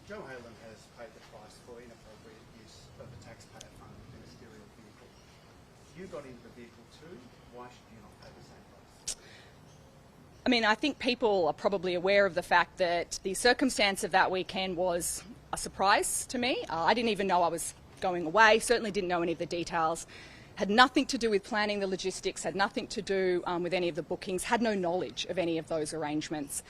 Joe Haylen has paid the price for inappropriate use of the taxpayer-funded ministerial vehicle. You got into the vehicle too. Why should you not pay the same price? I mean, I think people are probably aware of the fact that the circumstance of that weekend was a surprise to me. I didn't even know I was going away, certainly didn't know any of the details. Had nothing to do with planning the logistics, had nothing to do with any of the bookings, had no knowledge of any of those arrangements.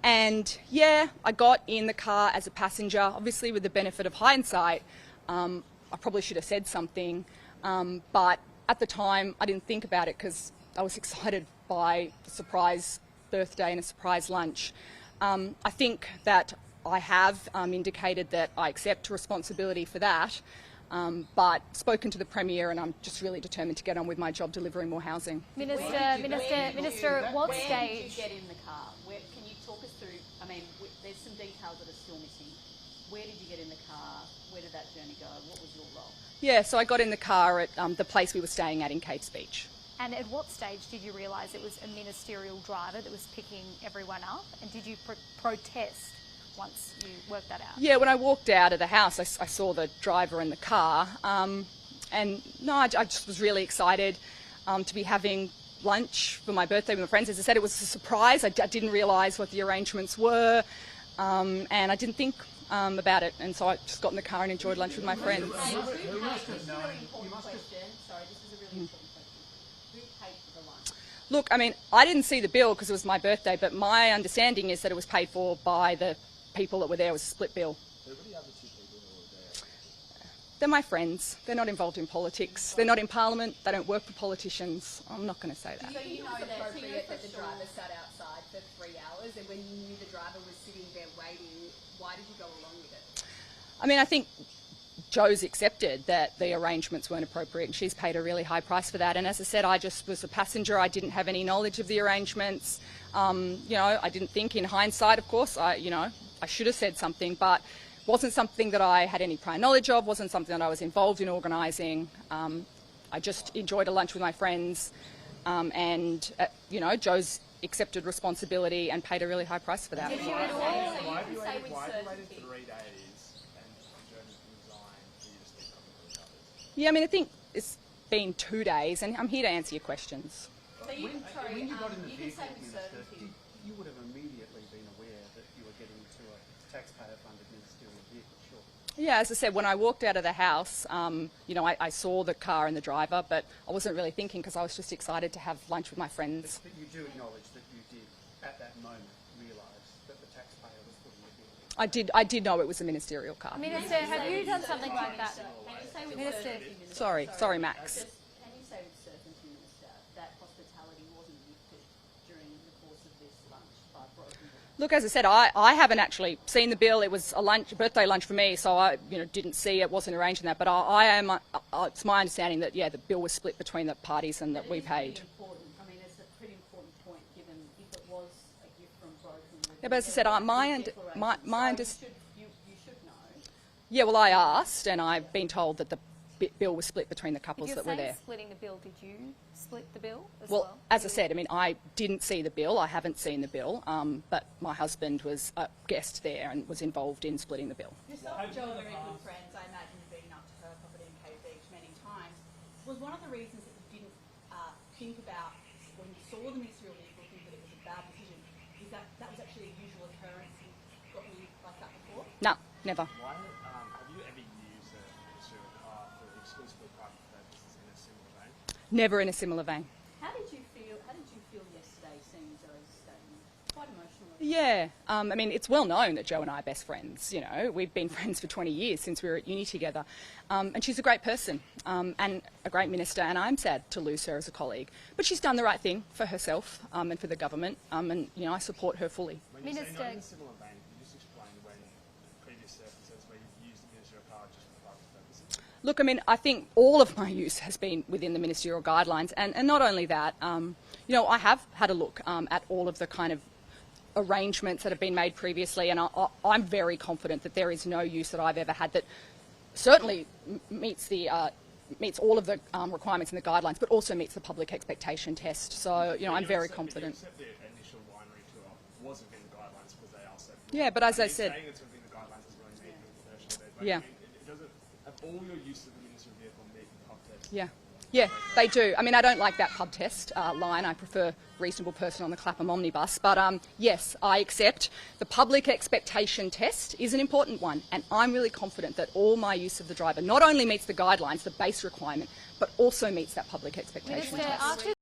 And yeah, I got in the car as a passenger, obviously with the benefit of hindsight. I probably should have said something, but at the time I didn't think about it because I was excited by the surprise birthday and a surprise lunch. I think that I have indicated that I accept responsibility for that, but spoken to the Premier, and I'm just really determined to get on with my job delivering more housing. Minister, at what stage? Where did you get in the car? Can you talk us through, I mean, there's some details that are still missing. Where did you get in the car? Where did that journey go? What was your role? Yeah, so I got in the car at the place we were staying at in Cates Beach. And at what stage did you realise it was a ministerial driver that was picking everyone up? And did you protest once you worked that out? Yeah, when I walked out of the house, I saw the driver in the car. And no, I just was really excited to be having lunch for my birthday with my friends. As I said, it was a surprise. I didn't realise what the arrangements were, and I didn't think about it. And so I just got in the car and enjoyed lunch with my friends. This is a really important question. Sorry, this is a really important question. Who paid for the lunch? Look, I mean, I didn't see the bill because it was my birthday, but my understanding is that it was paid for by the people that were there. It was a split bill. Who were the other two people who were there? They're my friends. They're not involved in politics. They're not in Parliament. They don't work for politicians. I'm not going to say that. So you know that appropriate that the driver sat outside for 3 hours, and when you knew the driver was sitting there waiting, why did you go along with it? I mean, I think Jo's accepted that the arrangements weren't appropriate, and she's paid a really high price for that. And as I said, I just was a passenger. I didn't have any knowledge of the arrangements. I didn't think in hindsight, of course, I should have said something, but wasn't something that I had any prior knowledge of, wasn't something that I was involved in organising. I just enjoyed a lunch with my friends, and Jo's accepted responsibility and paid a really high price for that. Why have you waited 3 days and Joe resigned for you to speak up with the others? Yeah, I mean, I think it's been 2 days, and I'm here to answer your questions. When you got in the vehicle, Minister, you would have immediately been aware that you were getting into a taxpayer-funded ministerial vehicle, sure? Yeah, as I said, when I walked out of the house, I saw the car and the driver, but I wasn't really thinking because I was just excited to have lunch with my friends. But you do acknowledge that you did, at that moment, realise that the taxpayer was putting the vehicle. I did know it was a ministerial car. Minister, have you done something like that? Can you say with Minister, certainty, Sorry, Max. Can you say with certainty, Minister, that hospitality wasn't gifted during the course of this lunch by broken windows? Look, as I said, I haven't actually seen the bill. It was a birthday lunch for me, so I didn't see it, wasn't arranged in that. But it's my understanding that, the bill was split between the parties and that we paid. It's a pretty important point, given if it was a gift from broken windows. Yeah, but as I said, my understanding... You should know. Yeah, well, I asked, and I've been told that the bill was split between the couples that were there. Splitting the bill, did you split the bill as Well, well? as I said, I mean, I didn't see the bill. I haven't seen the bill, but my husband was a guest there and was involved in splitting the bill. Yourself and Jo are very good friends. I imagine you've been up to her property in Cape Beach many times. Was one of the reasons that you didn't think about, when you saw the ministerial vehicle, think that it was a bad decision, is that was actually a usual occurrence? You've gotten like that before? No, never. Why have you ever used a ministerial car for exclusively private purposes in a similar vein? Never in a similar vein. How did you feel yesterday seeing Jo's statement? Quite emotional. Yeah, I mean, it's well known that Jo and I are best friends. We've been friends for 20 years since we were at uni together. And she's a great person and a great minister, and I'm sad to lose her as a colleague. But she's done the right thing for herself and for the government, and, I support her fully. When you say Minister- not in a similar vein, can you just explain when previous circumstances where you've used the ministerial car just for private purposes? Look, I mean, I think all of my use has been within the ministerial guidelines, and not only that, I have had a look at all of the kind of arrangements that have been made previously, and I'm very confident that there is no use that I've ever had that certainly meets all of the requirements in the guidelines, but also meets the public expectation test. So, I'm very confident. Except the initial winery tour was within the guidelines because they asked that. Yeah, but as I said... saying it's within the guidelines as Like, Yeah. I mean, it doesn't have all your use of the ministerial vehicle meet the pub test. Yeah. Yeah, they do. I mean, I don't like that pub test line. I prefer reasonable person on the Clapham omnibus. But yes, I accept the public expectation test is an important one. And I'm really confident that all my use of the driver not only meets the guidelines, the base requirement, but also meets that public expectation Minister, test. after